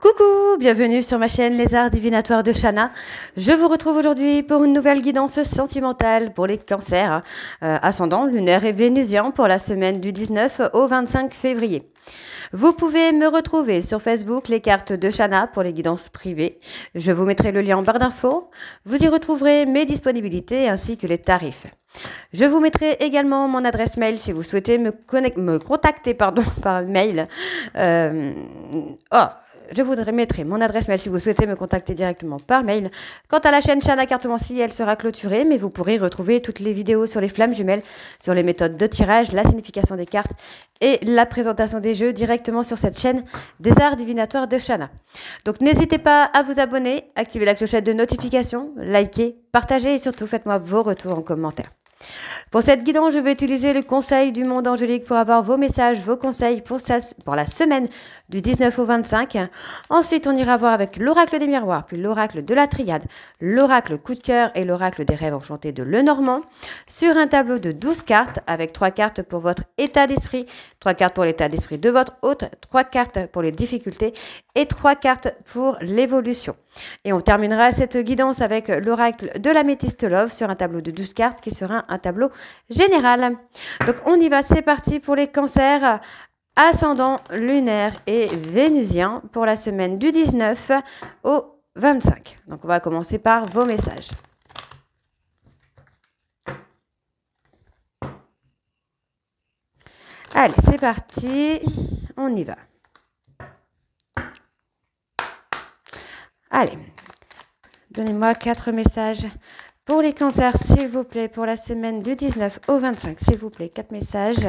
Coucou, bienvenue sur ma chaîne Les Arts Divinatoires de Shana. Je vous retrouve aujourd'hui pour une nouvelle guidance sentimentale pour les cancers, ascendant lunaire et vénusien pour la semaine du 19 au 25 février. Vous pouvez me retrouver sur Facebook, les cartes de Shana pour les guidances privées. Je vous mettrai le lien en barre d'infos. Vous y retrouverez mes disponibilités ainsi que les tarifs. Je vous mettrai également mon adresse mail si vous souhaitez me contacter par mail. Je vous mettrai mon adresse mail si vous souhaitez me contacter directement par mail. Quant à la chaîne Shana Cartomancie, elle sera clôturée, mais vous pourrez retrouver toutes les vidéos sur les flammes jumelles, sur les méthodes de tirage, la signification des cartes et la présentation des jeux directement sur cette chaîne des Arts Divinatoires de Shana. Donc n'hésitez pas à vous abonner, activer la clochette de notification, liker, partager et surtout faites-moi vos retours en commentaire. Pour cette guidance, je vais utiliser le conseil du monde angélique pour avoir vos messages, vos conseils pour la semaine du 19 au 25. Ensuite, on ira voir avec l'oracle des miroirs, puis l'oracle de la triade, l'oracle coup de cœur et l'oracle des rêves enchantés de Lenormand sur un tableau de 12 cartes avec 3 cartes pour votre état d'esprit, 3 cartes pour l'état d'esprit de votre hôte, 3 cartes pour les difficultés et 3 cartes pour l'évolution. Et on terminera cette guidance avec l'oracle de l'améthyste love sur un tableau de 12 cartes qui sera un tableau général. Donc on y va, c'est parti pour les cancers ascendant lunaire et vénusien pour la semaine du 19 au 25. Donc on va commencer par vos messages. Allez, c'est parti, on y va. Allez, donnez-moi 4 messages pour les cancers, s'il vous plaît, pour la semaine du 19 au 25. S'il vous plaît, 4 messages.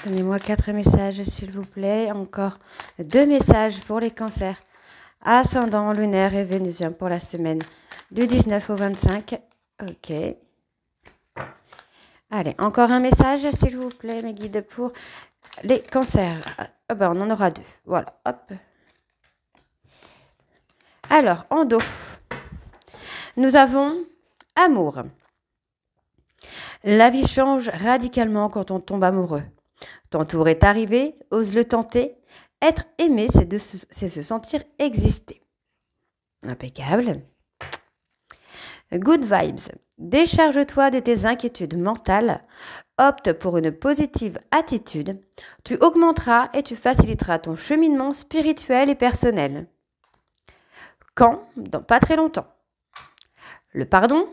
Donnez-moi 4 messages, s'il vous plaît. Encore 2 messages pour les cancers, ascendant lunaire et vénusien pour la semaine du 19 au 25. Ok. Allez, encore un message, s'il vous plaît, mes guides, pour les cancers. Ah ben, on en aura 2. Voilà, hop. Alors, en dos, nous avons amour. La vie change radicalement quand on tombe amoureux. Ton tour est arrivé, ose le tenter. Être aimé, c'est se sentir exister. Impeccable. Good vibes. Décharge-toi de tes inquiétudes mentales. Opte pour une positive attitude. Tu augmenteras et tu faciliteras ton cheminement spirituel et personnel. Quand? Dans pas très longtemps. Le pardon?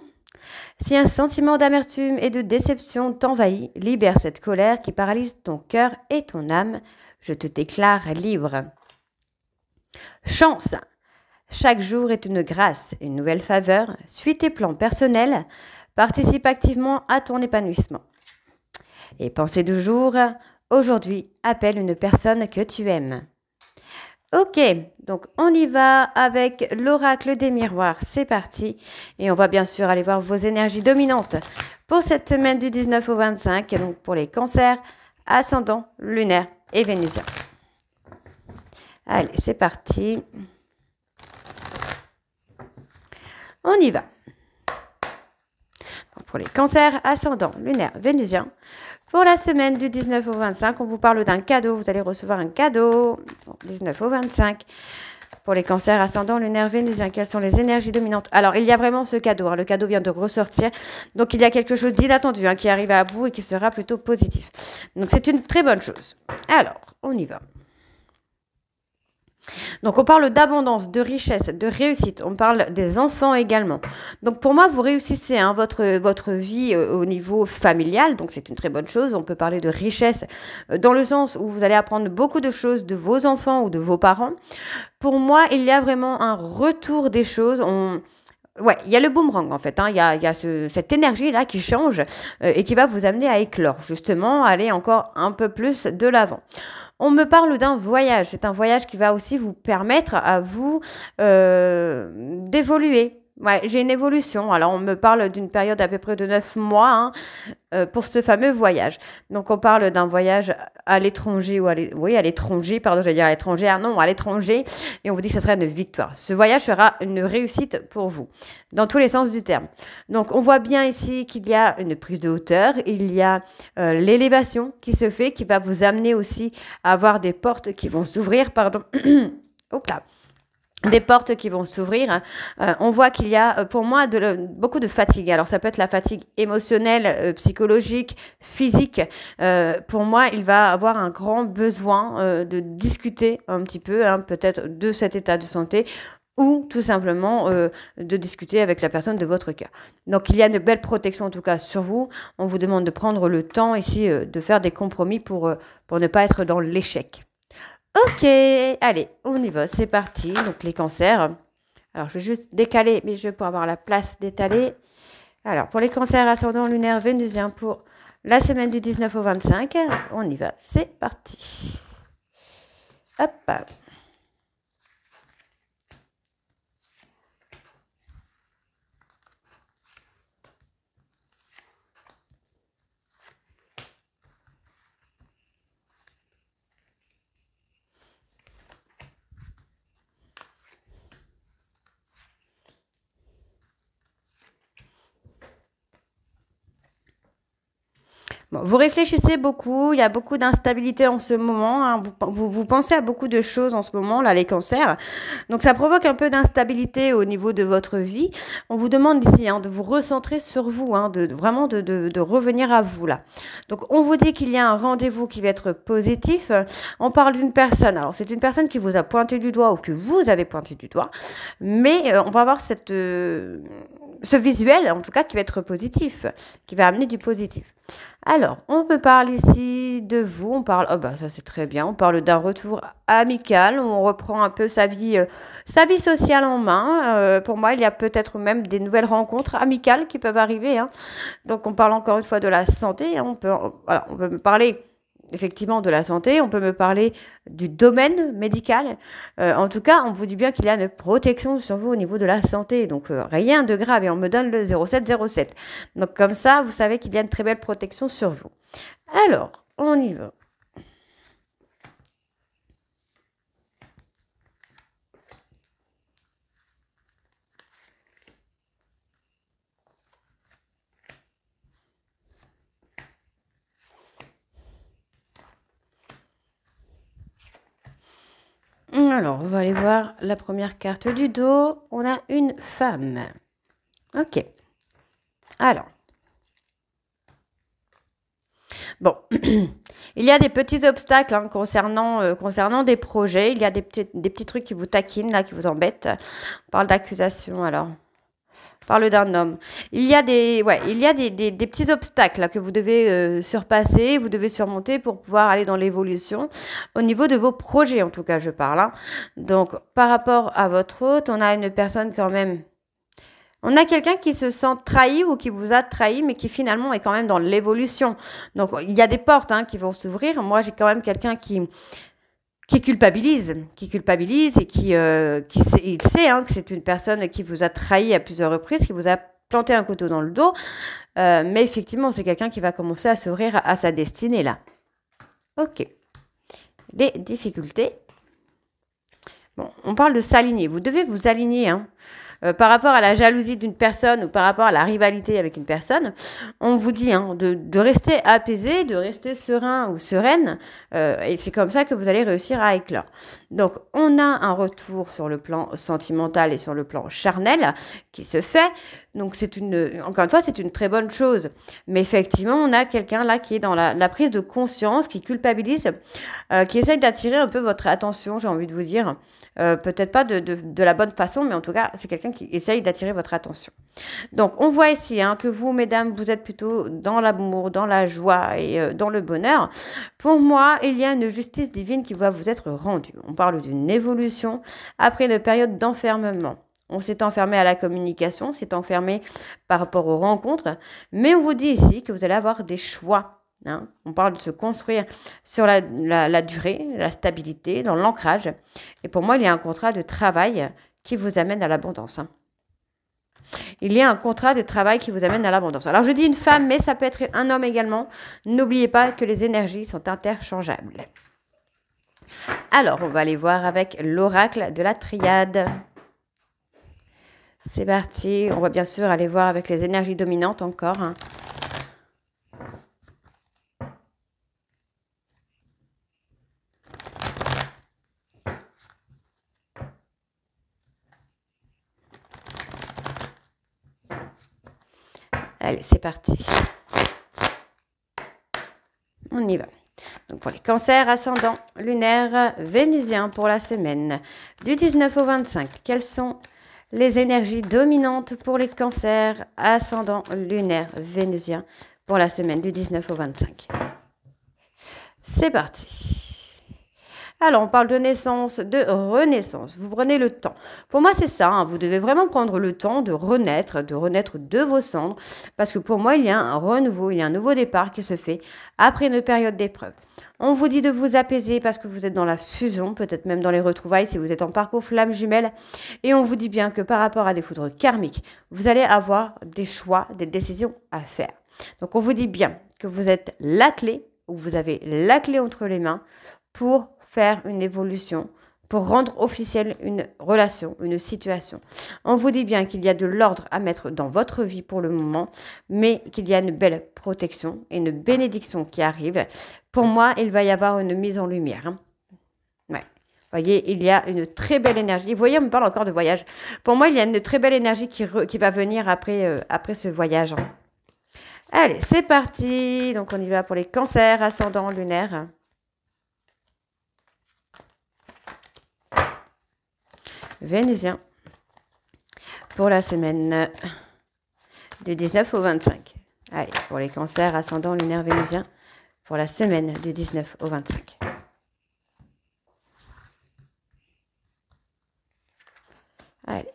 Si un sentiment d'amertume et de déception t'envahit, libère cette colère qui paralyse ton cœur et ton âme. Je te déclare libre. Chance. Chaque jour est une grâce, une nouvelle faveur. Suis tes plans personnels. Participe activement à ton épanouissement. Et pensée du jour, aujourd'hui, appelle une personne que tu aimes. Ok, donc on y va avec l'oracle des miroirs, c'est parti. Et on va bien sûr aller voir vos énergies dominantes pour cette semaine du 19 au 25, et donc pour les cancers, ascendant, lunaire et vénusien. Allez, c'est parti. On y va. Donc pour les cancers, ascendant, lunaire, vénusien. Pour la semaine du 19 au 25, on vous parle d'un cadeau. Vous allez recevoir un cadeau. Bon, 19 au 25. Pour les cancers ascendants, lunaire, vénusien, quelles sont les énergies dominantes? Alors, il y a vraiment ce cadeau. Le cadeau vient de ressortir. Donc, il y a quelque chose d'inattendu qui arrive à bout et qui sera plutôt positif. Donc, c'est une très bonne chose. Alors, on y va. Donc, on parle d'abondance, de richesse, de réussite. On parle des enfants également. Donc, pour moi, vous réussissez votre vie au niveau familial. Donc, c'est une très bonne chose. On peut parler de richesse dans le sens où vous allez apprendre beaucoup de choses de vos enfants ou de vos parents. Pour moi, il y a vraiment un retour des choses. Ouais, il y a le boomerang en fait. Il y a cette énergie-là qui change et qui va vous amener à éclore, justement, à aller encore un peu plus de l'avant. On me parle d'un voyage. C'est un voyage qui va aussi vous permettre à vous d'évoluer. Ouais, j'ai une évolution. Alors, on me parle d'une période à peu près de 9 mois hein, pour ce fameux voyage. Donc, on parle d'un voyage à l'étranger ou oui, à l'étranger, pardon, j'allais dire à l'étranger, ah non, à l'étranger. Et on vous dit que ce sera une victoire. Ce voyage sera une réussite pour vous, dans tous les sens du terme. Donc, on voit bien ici qu'il y a une prise de hauteur, il y a l'élévation qui se fait, qui va vous amener aussi à avoir des portes qui vont s'ouvrir, pardon. Hop là. Des portes qui vont s'ouvrir. On voit qu'il y a pour moi beaucoup de fatigue. Alors ça peut être la fatigue émotionnelle, psychologique, physique. Pour moi, il va avoir un grand besoin de discuter un petit peu, hein, peut-être de cet état de santé ou tout simplement de discuter avec la personne de votre cœur. Donc il y a une belle protection en tout cas sur vous. On vous demande de prendre le temps ici de faire des compromis pour ne pas être dans l'échec. Ok, allez, on y va, c'est parti. Donc les cancers. Alors je vais juste décaler, mais je vais pas avoir la place d'étaler. Alors pour les cancers ascendant lunaire vénusien pour la semaine du 19 au 25, on y va, c'est parti. Hop. Bon, vous réfléchissez beaucoup, il y a beaucoup d'instabilité en ce moment, hein, vous pensez à beaucoup de choses en ce moment, là, les cancers. Donc ça provoque un peu d'instabilité au niveau de votre vie. On vous demande ici hein, de vous recentrer sur vous, hein, vraiment de revenir à vous là. Donc on vous dit qu'il y a un rendez-vous qui va être positif. On parle d'une personne, alors c'est une personne qui vous a pointé du doigt ou que vous avez pointé du doigt, mais on va avoir ce visuel en tout cas qui va être positif, qui va amener du positif. Alors, on me parle ici de vous, on parle, oh bah ça c'est très bien, on parle d'un retour amical, on reprend un peu sa vie sociale en main. Pour moi, il y a peut-être même des nouvelles rencontres amicales qui peuvent arriver. Hein. Donc, on parle encore une fois de la santé, hein. On peut me parler effectivement de la santé, on peut me parler du domaine médical. En tout cas, on vous dit bien qu'il y a une protection sur vous au niveau de la santé. Donc, rien de grave. Et on me donne le 0707. Donc, comme ça, vous savez qu'il y a une très belle protection sur vous. Alors, on y va. Alors, on va aller voir la première carte du dos. On a une femme. Ok. Alors. Bon. Il y a des petits obstacles hein, concernant des projets. Il y a des petits trucs qui vous taquinent, là, qui vous embêtent. On parle d'accusation, alors. Parle d'un homme. Il y a des petits obstacles là, que vous devez surpasser, vous devez surmonter pour pouvoir aller dans l'évolution. Au niveau de vos projets, en tout cas, je parle. Hein. Donc, par rapport à votre hôte, on a une personne quand même... On a quelqu'un qui se sent trahi ou qui vous a trahi, mais qui finalement est quand même dans l'évolution. Donc, il y a des portes hein, qui vont s'ouvrir. Moi, j'ai quand même quelqu'un qui culpabilise et il sait hein, que c'est une personne qui vous a trahi à plusieurs reprises, qui vous a planté un couteau dans le dos, mais effectivement, c'est quelqu'un qui va commencer à s'ouvrir à sa destinée là. Ok. Les difficultés. Bon, on parle de s'aligner. Vous devez vous aligner, hein. Par rapport à la jalousie d'une personne ou par rapport à la rivalité avec une personne, on vous dit hein, de rester apaisé, de rester serein ou sereine, et c'est comme ça que vous allez réussir à éclore. Donc, on a un retour sur le plan sentimental et sur le plan charnel qui se fait. Donc, encore une fois, c'est une très bonne chose. Mais effectivement, on a quelqu'un là qui est dans la prise de conscience, qui culpabilise, qui essaye d'attirer un peu votre attention, j'ai envie de vous dire. Peut-être pas de la bonne façon, mais en tout cas, c'est quelqu'un qui essaye d'attirer votre attention. Donc, on voit ici hein, que vous, mesdames, vous êtes plutôt dans l'amour, dans la joie et dans le bonheur. Pour moi, il y a une justice divine qui va vous être rendue. On parle d'une évolution après une période d'enfermement. On s'est enfermé à la communication, s'est enfermé par rapport aux rencontres, mais on vous dit ici que vous allez avoir des choix. Hein. On parle de se construire sur la durée, la stabilité, dans l'ancrage. Et pour moi, il y a un contrat de travail qui vous amène à l'abondance. Hein. Il y a un contrat de travail qui vous amène à l'abondance. Alors, je dis une femme, mais ça peut être un homme également. N'oubliez pas que les énergies sont interchangeables. Alors, on va aller voir avec l'oracle de la triade. C'est parti. On va bien sûr aller voir avec les énergies dominantes encore. Hein. Allez, c'est parti. On y va. Donc pour les cancers, ascendant lunaire, vénusien pour la semaine du 19 au 25. Quelles sont les énergies dominantes pour les cancers, ascendant lunaire, vénusien pour la semaine du 19 au 25? C'est parti. Alors, on parle de naissance, de renaissance. Vous prenez le temps. Pour moi, c'est ça. Hein, vous devez vraiment prendre le temps de renaître de vos cendres. Parce que pour moi, il y a un renouveau, il y a un nouveau départ qui se fait après une période d'épreuve. On vous dit de vous apaiser parce que vous êtes dans la fusion, peut-être même dans les retrouvailles si vous êtes en parcours flamme jumelle. Et on vous dit bien que par rapport à des foudres karmiques, vous allez avoir des choix, des décisions à faire. Donc, on vous dit bien que vous êtes la clé, ou vous avez la clé entre les mains pour faire une évolution, pour rendre officielle une relation, une situation. On vous dit bien qu'il y a de l'ordre à mettre dans votre vie pour le moment, mais qu'il y a une belle protection et une bénédiction qui arrive. Pour moi, il va y avoir une mise en lumière. Hein. Ouais. Vous voyez, il y a une très belle énergie. Vous voyez, on me parle encore de voyage. Pour moi, il y a une très belle énergie qui va venir après ce voyage. Hein. Allez, c'est parti. Donc, on y va pour les cancers, ascendant lunaire. Vénusien pour la semaine du 19 au 25. Allez, pour les cancers, ascendant lunaire vénusien pour la semaine du 19 au 25. Allez.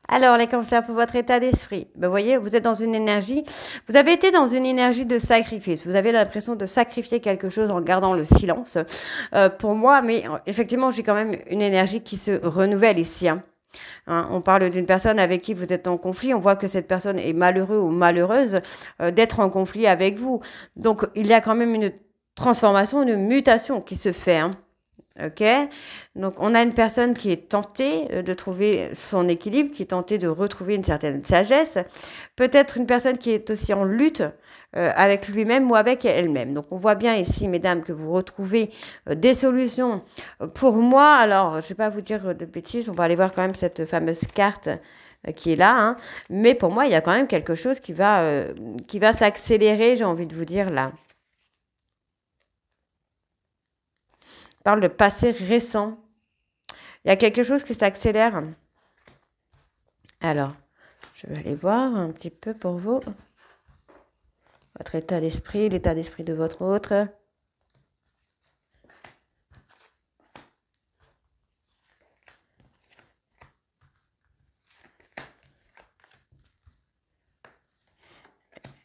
Alors, les cancers, pour votre état d'esprit, ben, vous voyez, vous êtes dans une énergie, vous avez été dans une énergie de sacrifice. Vous avez l'impression de sacrifier quelque chose en gardant le silence. Pour moi, mais effectivement, j'ai quand même une énergie qui se renouvelle ici. Hein. Hein, on parle d'une personne avec qui vous êtes en conflit. On voit que cette personne est malheureux ou malheureuse d'être en conflit avec vous. Donc, il y a quand même une transformation, une mutation qui se fait. Hein. Ok, donc on a une personne qui est tentée de trouver son équilibre, qui est tentée de retrouver une certaine sagesse. Peut-être une personne qui est aussi en lutte avec lui-même ou avec elle-même. Donc on voit bien ici, mesdames, que vous retrouvez des solutions. Pour moi, alors je ne vais pas vous dire de bêtises, on va aller voir quand même cette fameuse carte qui est là. Hein. Mais pour moi, il y a quand même quelque chose qui va s'accélérer, j'ai envie de vous dire là. Parle de passé récent. Il y a quelque chose qui s'accélère. Alors, je vais aller voir un petit peu pour vous. Votre état d'esprit, l'état d'esprit de votre autre.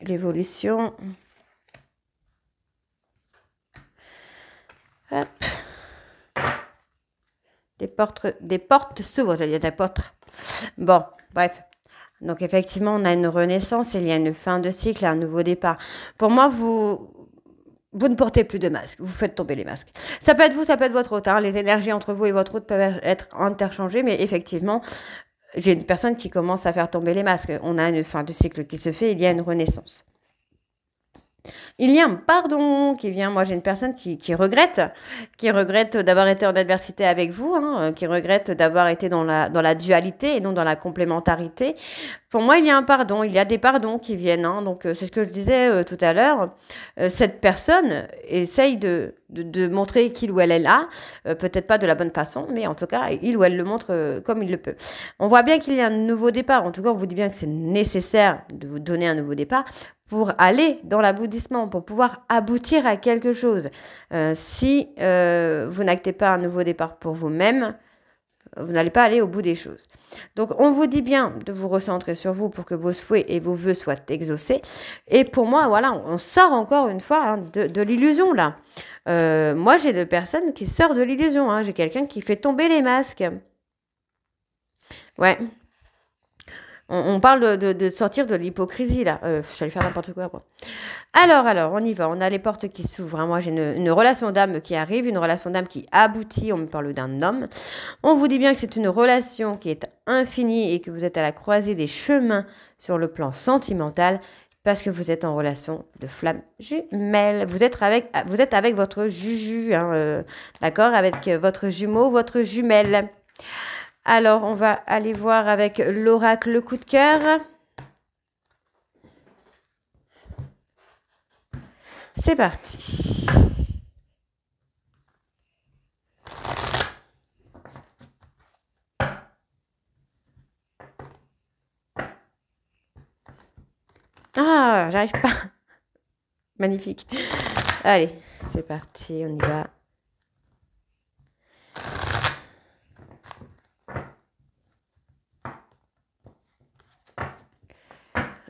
L'évolution. Hop. Des portes s'ouvrent, j'allais dire des portes. Bon, bref. Donc, effectivement, on a une renaissance, il y a une fin de cycle, un nouveau départ. Pour moi, vous ne portez plus de masque, vous faites tomber les masques. Ça peut être vous, ça peut être votre hôte. Hein. Les énergies entre vous et votre hôte peuvent être interchangées, mais effectivement, j'ai une personne qui commence à faire tomber les masques. On a une fin de cycle qui se fait, il y a une renaissance. Il y a un pardon qui vient. Moi, j'ai une personne qui regrette d'avoir été en adversité avec vous, hein, qui regrette d'avoir été dans la dualité et non dans la complémentarité. Pour moi, il y a un pardon. Il y a des pardons qui viennent, hein. Donc, c'est ce que je disais tout à l'heure. Cette personne essaye de montrer qu'il ou elle est là. Peut-être pas de la bonne façon, mais en tout cas, il ou elle le montre comme il le peut. On voit bien qu'il y a un nouveau départ. En tout cas, on vous dit bien que c'est nécessaire de vous donner un nouveau départ pour aller dans l'aboutissement, pour pouvoir aboutir à quelque chose. Si vous n'actez pas un nouveau départ pour vous-même, vous n'allez pas aller au bout des choses. Donc, on vous dit bien de vous recentrer sur vous pour que vos souhaits et vos vœux soient exaucés. Et pour moi, voilà, on sort encore une fois, hein, de l'illusion, là. Moi, j'ai deux personnes qui sortent de l'illusion, hein. J'ai quelqu'un qui fait tomber les masques. Ouais. On parle de sortir de l'hypocrisie, là. J'allais faire n'importe quoi. Alors, on y va. On a les portes qui s'ouvrent, hein. Moi, j'ai une relation d'âme qui arrive, une relation d'âme qui aboutit. On me parle d'un homme. On vous dit bien que c'est une relation qui est infinie et que vous êtes à la croisée des chemins sur le plan sentimental parce que vous êtes en relation de flamme jumelle. Vous êtes avec votre juju, hein, d'accord, avec votre jumeau, votre jumelle. Alors, on va aller voir avec l'oracle le coup de cœur. C'est parti. Ah, j'arrive pas. Magnifique. Allez, c'est parti, on y va.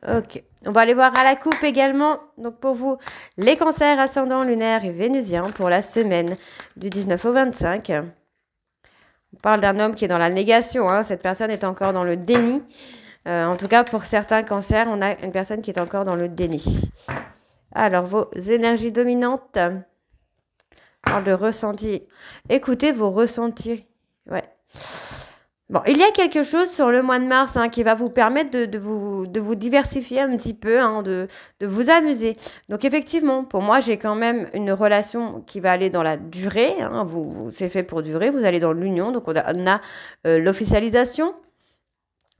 Ok, on va aller voir à la coupe également. Donc pour vous, les cancers ascendants lunaires et vénusiens pour la semaine du 19 au 25. On parle d'un homme qui est dans la négation, hein. Cette personne est encore dans le déni. En tout cas, pour certains cancers, on a une personne qui est encore dans le déni. Alors, vos énergies dominantes. On parle de ressenti. Écoutez vos ressentis. Ouais. Bon, il y a quelque chose sur le mois de mars, hein, qui va vous permettre de vous diversifier un petit peu, hein, de vous amuser. Donc effectivement, pour moi, j'ai quand même une relation qui va aller dans la durée, hein. C'est fait pour durer, vous allez dans l'union. Donc on a l'officialisation.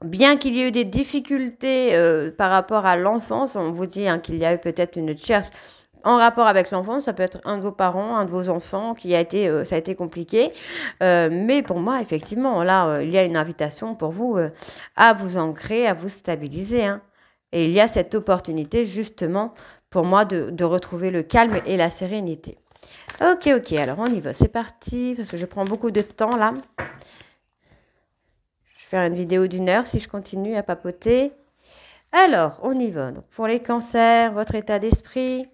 Bien qu'il y ait eu des difficultés par rapport à l'enfance, on vous dit, hein, qu'il y a eu peut-être une tierce en rapport avec l'enfant. Ça peut être un de vos parents, un de vos enfants, ça a été compliqué. Mais pour moi, effectivement, là, il y a une invitation pour vous à vous ancrer, à vous stabiliser, hein. Et il y a cette opportunité, justement, pour moi, de retrouver le calme et la sérénité. Ok, alors on y va, c'est parti, parce que je prends beaucoup de temps, là. Je vais faire une vidéo d'1 heure si je continue à papoter. Alors, on y va. Donc, pour les cancers, votre état d'esprit.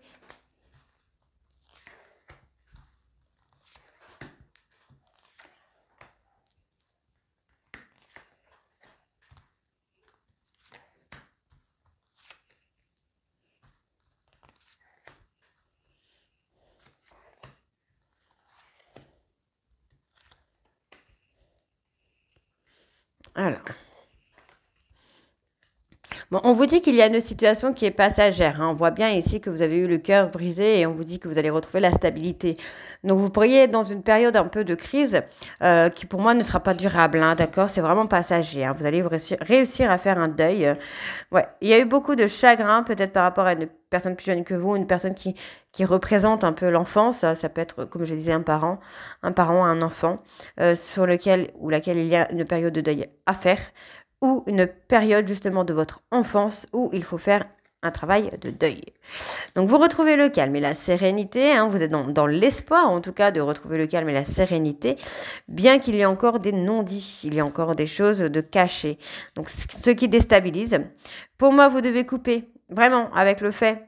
Alors. Bon, on vous dit qu'il y a une situation qui est passagère, hein. On voit bien ici que vous avez eu le cœur brisé et on vous dit que vous allez retrouver la stabilité. Donc, vous pourriez être dans une période un peu de crise qui, pour moi, ne sera pas durable, hein, d'accord? C'est vraiment passager, hein. Vous allez réussir à faire un deuil. Ouais, il y a eu beaucoup de chagrin, peut-être par rapport à une personne plus jeune que vous, une personne qui représente un peu l'enfance. Ça peut être, comme je disais, un parent, un enfant, sur lequel ou laquelle il y a une période de deuil à faire, ou une période justement de votre enfance où il faut faire un travail de deuil. Donc vous retrouvez le calme et la sérénité, hein, vous êtes dans l'espoir en tout cas de retrouver le calme et la sérénité, bien qu'il y ait encore des non-dits, il y a encore des choses de cachées. Donc ce qui déstabilise, pour moi vous devez couper vraiment avec le fait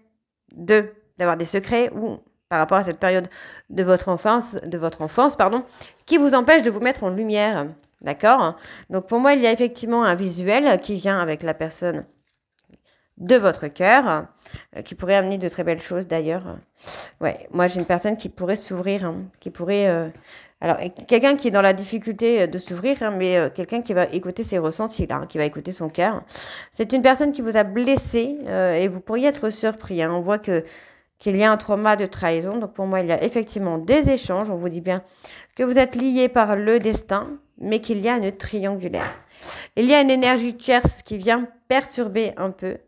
d'avoir des secrets ou par rapport à cette période de votre enfance, qui vous empêche de vous mettre en lumière. D'accord? Donc pour moi, il y a effectivement un visuel qui vient avec la personne de votre cœur, qui pourrait amener de très belles choses d'ailleurs. Ouais, moi j'ai une personne qui pourrait s'ouvrir, hein, qui pourrait... alors, quelqu'un qui est dans la difficulté de s'ouvrir, hein, mais quelqu'un qui va écouter ses ressentis, là, hein, qui va écouter son cœur. C'est une personne qui vous a blessé et vous pourriez être surpris, hein. On voit que qu'il y a un trauma de trahison. Donc pour moi, il y a effectivement des échanges. On vous dit bien que vous êtes liés par le destin, mais qu'il y a une triangulaire. Il y a une énergie tierce qui vient perturber un peu.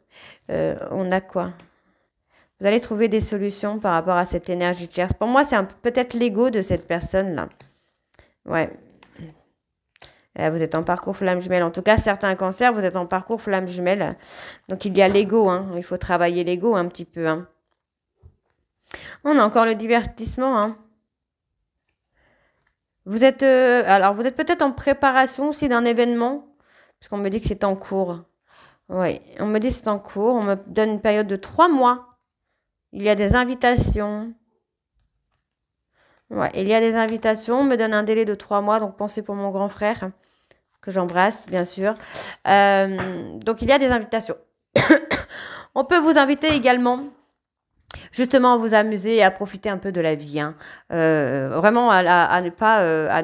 On a quoi? Vous allez trouver des solutions par rapport à cette énergie tierce. Pour moi, c'est peut-être l'ego de cette personne-là. Ouais. Là, vous êtes en parcours flamme jumelle. En tout cas, certains cancers, vous êtes en parcours flamme jumelle. Donc, il y a l'ego. Hein. Il faut travailler l'ego un petit peu. Hein. On a encore le divertissement. Hein. Vous êtes, alors, vous êtes peut-être en préparation aussi d'un événement. Parce qu'on me dit que c'est en cours. Oui, on me dit que c'est en cours. On me donne une période de 3 mois. Il y a des invitations. Ouais, il y a des invitations. On me donne un délai de 3 mois. Donc, pensez pour mon grand frère, que j'embrasse, bien sûr. Donc, il y a des invitations. On peut vous inviter également, justement, à vous amuser et à profiter un peu de la vie. Hein. Vraiment, à ne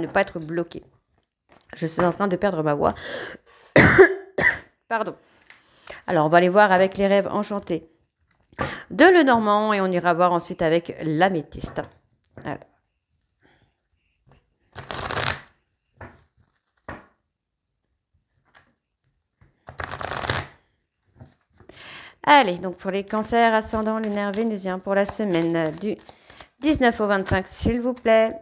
pas être bloqué. Je suis en train de perdre ma voix. Pardon. Alors, on va aller voir avec les rêves enchantés de Lenormand et on ira voir ensuite avec l'améthyste. Alors. Allez, donc pour les cancers ascendant lunaire vénusien pour la semaine du 19 au 25, s'il vous plaît.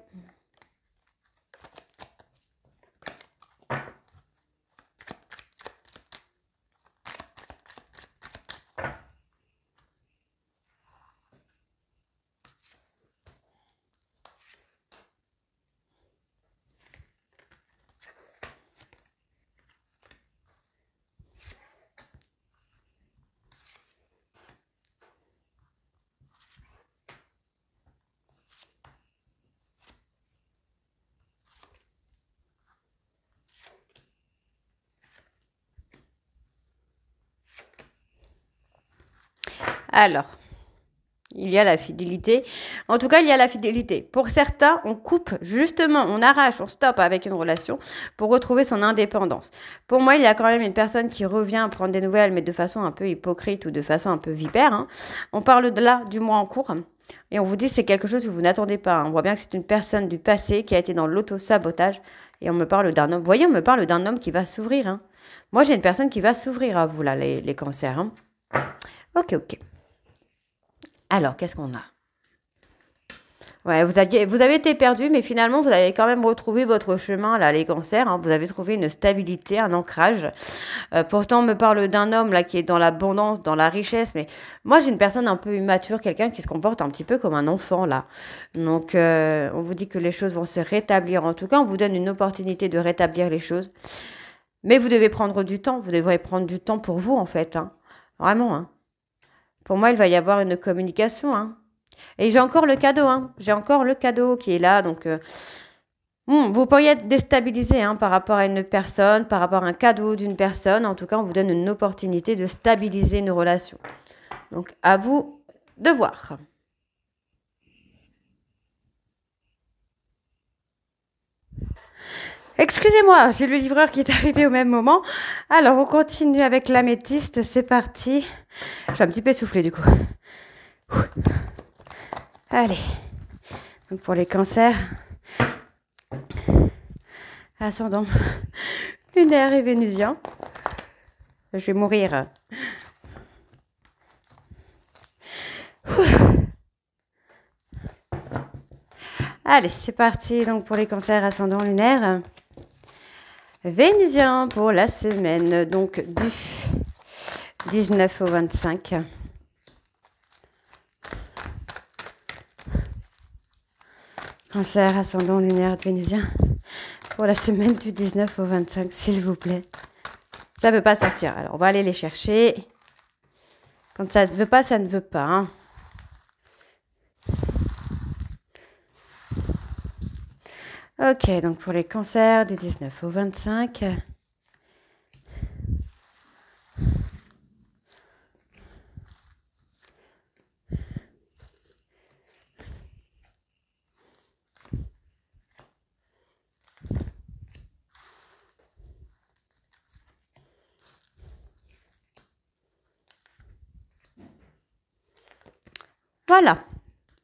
Alors, il y a la fidélité. En tout cas, il y a la fidélité. Pour certains, on coupe, justement, on arrache, on stoppe avec une relation pour retrouver son indépendance. Pour moi, il y a quand même une personne qui revient prendre des nouvelles, mais de façon un peu hypocrite ou de façon un peu vipère. Hein. On parle de là du mois en cours. Et on vous dit que c'est quelque chose que vous n'attendez pas. Hein. On voit bien que c'est une personne du passé qui a été dans l'auto-sabotage. Et on me parle d'un homme. Vous voyez, on me parle d'un homme qui va s'ouvrir. Hein. Moi, j'ai une personne qui va s'ouvrir à vous, là, les cancers. Hein. Ok. Alors, qu'est-ce qu'on a? Ouais, vous avez été perdu, mais finalement, vous avez quand même retrouvé votre chemin, là, les cancers. Hein. Vous avez trouvé une stabilité, un ancrage. Pourtant, on me parle d'un homme, là, qui est dans l'abondance, dans la richesse. Mais moi, j'ai une personne un peu immature, quelqu'un qui se comporte un petit peu comme un enfant, là. Donc, on vous dit que les choses vont se rétablir. En tout cas, on vous donne une opportunité de rétablir les choses. Mais vous devez prendre du temps. Vous devrez prendre du temps pour vous, en fait. Hein. Vraiment, hein. Pour moi, il va y avoir une communication. Hein. Et j'ai encore le cadeau. Hein. J'ai encore le cadeau qui est là. Donc, vous pourriez être déstabilisé hein, par rapport à une personne, par rapport à un cadeau d'une personne. En tout cas, on vous donne une opportunité de stabiliser une relation. Donc, à vous de voir. Excusez-moi, j'ai le livreur qui est arrivé au même moment. Alors, on continue avec l'améthyste. C'est parti. Je suis un petit peu essoufflée du coup. Allez. Donc, pour les cancers, ascendant lunaire et vénusien. Je vais mourir. Allez, c'est parti. Donc, pour les cancers ascendant lunaire. Vénusien pour la semaine, donc du 19 au 25. Cancer, ascendant lunaire vénusien pour la semaine du 19 au 25, s'il vous plaît. Ça ne veut pas sortir. Alors, on va aller les chercher. Quand ça ne veut pas, ça ne veut pas. Hein. Ok, donc pour les cancers du 19 au 25. Voilà.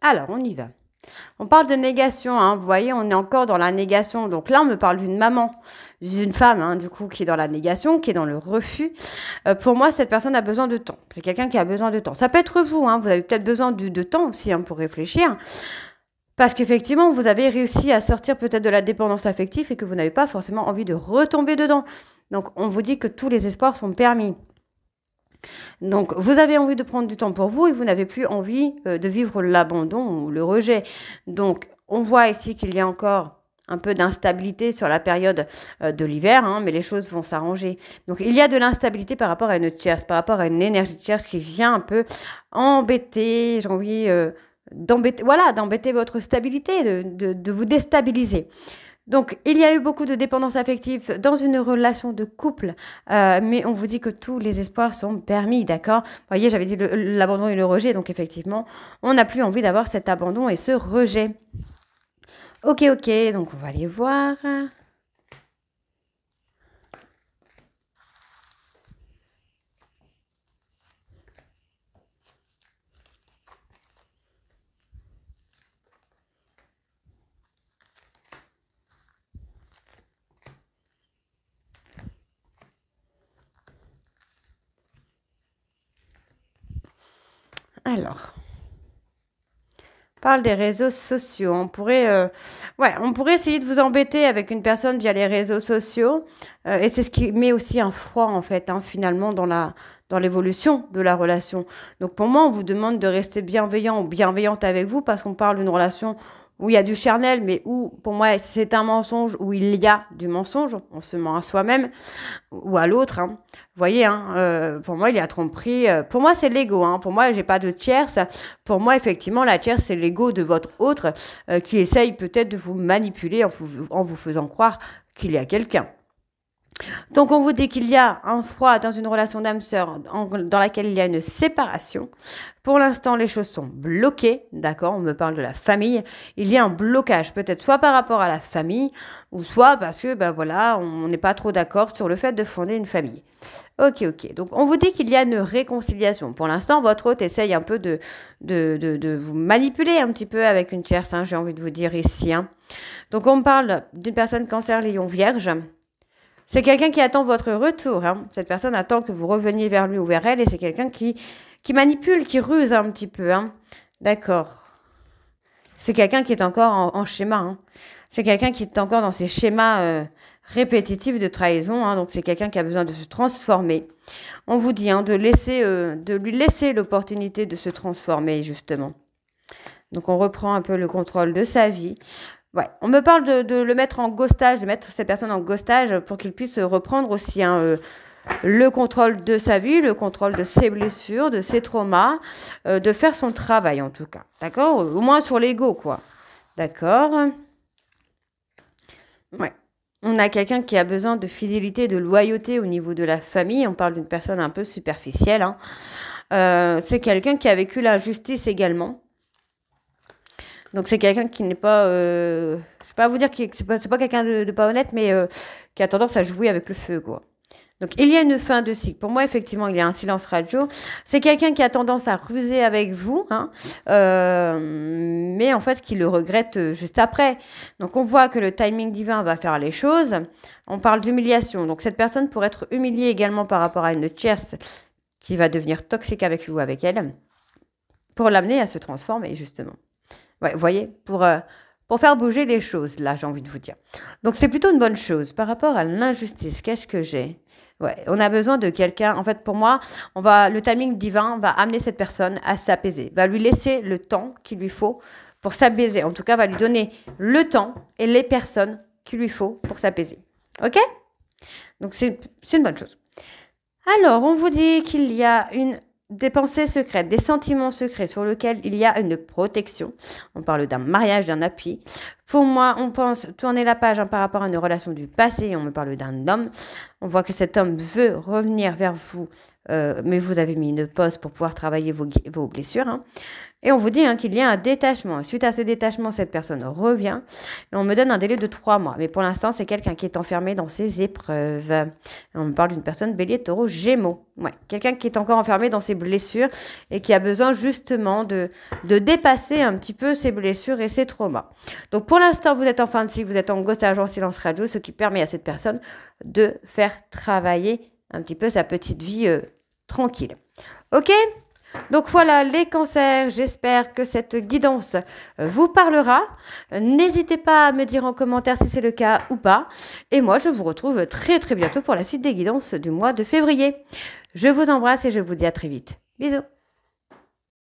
Alors, on y va. On parle de négation, hein. Vous voyez, on est encore dans la négation. Donc là, on me parle d'une maman, d'une femme, hein, du coup, qui est dans la négation, qui est dans le refus. Pour moi, cette personne a besoin de temps. C'est quelqu'un qui a besoin de temps. Ça peut être vous, hein. Vous avez peut-être besoin de temps aussi, hein, pour réfléchir. Parce qu'effectivement, vous avez réussi à sortir peut-être de la dépendance affective et que vous n'avez pas forcément envie de retomber dedans. Donc, on vous dit que tous les espoirs sont permis. Donc, vous avez envie de prendre du temps pour vous et vous n'avez plus envie de vivre l'abandon ou le rejet. Donc, on voit ici qu'il y a encore un peu d'instabilité sur la période de l'hiver, hein, mais les choses vont s'arranger. Donc, il y a de l'instabilité par rapport à une tierce, par rapport à une énergie tierce qui vient un peu embêter, j'ai envie d'embêter, voilà, d'embêter votre stabilité, de vous déstabiliser. Donc, il y a eu beaucoup de dépendance affective dans une relation de couple, mais on vous dit que tous les espoirs sont permis, d'accord? Vous voyez, j'avais dit l'abandon et le rejet, donc effectivement, on n'a plus envie d'avoir cet abandon et ce rejet. Ok, donc on va aller voir. Alors, on parle des réseaux sociaux. On pourrait essayer de vous embêter avec une personne via les réseaux sociaux. Et c'est ce qui met aussi un froid, en fait, hein, finalement, dans l'évolution de la relation. Donc, pour moi, on vous demande de rester bienveillant ou bienveillante avec vous parce qu'on parle d'une relation où il y a du charnel, mais où, pour moi, c'est un mensonge, où il y a du mensonge. On se ment à soi-même ou à l'autre, hein. Vous voyez, hein, pour moi, il y a tromperie. Pour moi, c'est l'ego. Hein. Pour moi, j'ai pas de tierce. Pour moi, effectivement, la tierce, c'est l'ego de votre autre qui essaye peut-être de vous manipuler en vous faisant croire qu'il y a quelqu'un. Donc, on vous dit qu'il y a un froid dans une relation d'âme-sœur dans laquelle il y a une séparation. Pour l'instant, les choses sont bloquées, d'accord? On me parle de la famille. Il y a un blocage, peut-être soit par rapport à la famille, ou soit parce que, ben voilà, on n'est pas trop d'accord sur le fait de fonder une famille. Ok. Donc, on vous dit qu'il y a une réconciliation. Pour l'instant, votre hôte essaye un peu de vous manipuler un petit peu avec une tierce, hein, j'ai envie de vous dire ici. Hein. Donc, on me parle d'une personne cancer, lion, vierge. C'est quelqu'un qui attend votre retour. Hein. Cette personne attend que vous reveniez vers lui ou vers elle et c'est quelqu'un qui manipule, qui ruse un petit peu. Hein. D'accord. C'est quelqu'un qui est encore en schéma. Hein. C'est quelqu'un qui est encore dans ces schémas répétitifs de trahison. Hein. Donc, c'est quelqu'un qui a besoin de se transformer. On vous dit hein, de lui laisser l'opportunité de se transformer, justement. Donc, on reprend un peu le contrôle de sa vie. Ouais, on me parle de le mettre en ghostage, de mettre cette personne en ghostage pour qu'il puisse reprendre aussi hein, le contrôle de sa vie, le contrôle de ses blessures, de ses traumas, de faire son travail en tout cas. D'accord? Au moins sur l'ego, quoi. D'accord? Ouais. On a quelqu'un qui a besoin de fidélité, de loyauté au niveau de la famille. On parle d'une personne un peu superficielle. Hein. C'est quelqu'un qui a vécu l'injustice également. Donc, c'est quelqu'un qui n'est pas... je ne vais pas vous dire que c'est pas quelqu'un de pas honnête, mais qui a tendance à jouer avec le feu, quoi. Donc, il y a une fin de cycle. Pour moi, effectivement, il y a un silence radio. C'est quelqu'un qui a tendance à ruser avec vous, hein, mais en fait, qui le regrette juste après. Donc, on voit que le timing divin va faire les choses. On parle d'humiliation. Donc, cette personne pourrait être humiliée également par rapport à une tierce qui va devenir toxique avec lui ou avec elle, pour l'amener à se transformer, justement. Ouais, vous voyez, pour faire bouger les choses, là, j'ai envie de vous dire. Donc, c'est plutôt une bonne chose. Par rapport à l'injustice, qu'est-ce que j'ai? Ouais, on a besoin de quelqu'un. En fait, pour moi, le timing divin va amener cette personne à s'apaiser, va lui laisser le temps qu'il lui faut pour s'apaiser. En tout cas, va lui donner le temps et les personnes qu'il lui faut pour s'apaiser. OK? Donc, c'est une bonne chose. Alors, on vous dit qu'il y a des pensées secrètes, des sentiments secrets sur lesquels il y a une protection. On parle d'un mariage, d'un appui. Pour moi, on pense tourner la page hein, par rapport à une relation du passé. On me parle d'un homme. On voit que cet homme veut revenir vers vous mais vous avez mis une pause pour pouvoir travailler vos blessures. Hein. Et on vous dit qu'il y a un détachement. Suite à ce détachement, cette personne revient. Et on me donne un délai de 3 mois. Mais pour l'instant, c'est quelqu'un qui est enfermé dans ses épreuves. Et on me parle d'une personne bélier, taureau, gémeaux. Ouais, quelqu'un qui est encore enfermé dans ses blessures et qui a besoin justement de dépasser un petit peu ses blessures et ses traumas. Donc pour l'instant, vous êtes en fin de cycle, vous êtes en gossage en silence radio, ce qui permet à cette personne de faire travailler un petit peu sa petite vie tranquille. Ok ? Donc voilà les cancers, j'espère que cette guidance vous parlera. N'hésitez pas à me dire en commentaire si c'est le cas ou pas. Et moi, je vous retrouve très très bientôt pour la suite des guidances du mois de février. Je vous embrasse et je vous dis à très vite. Bisous.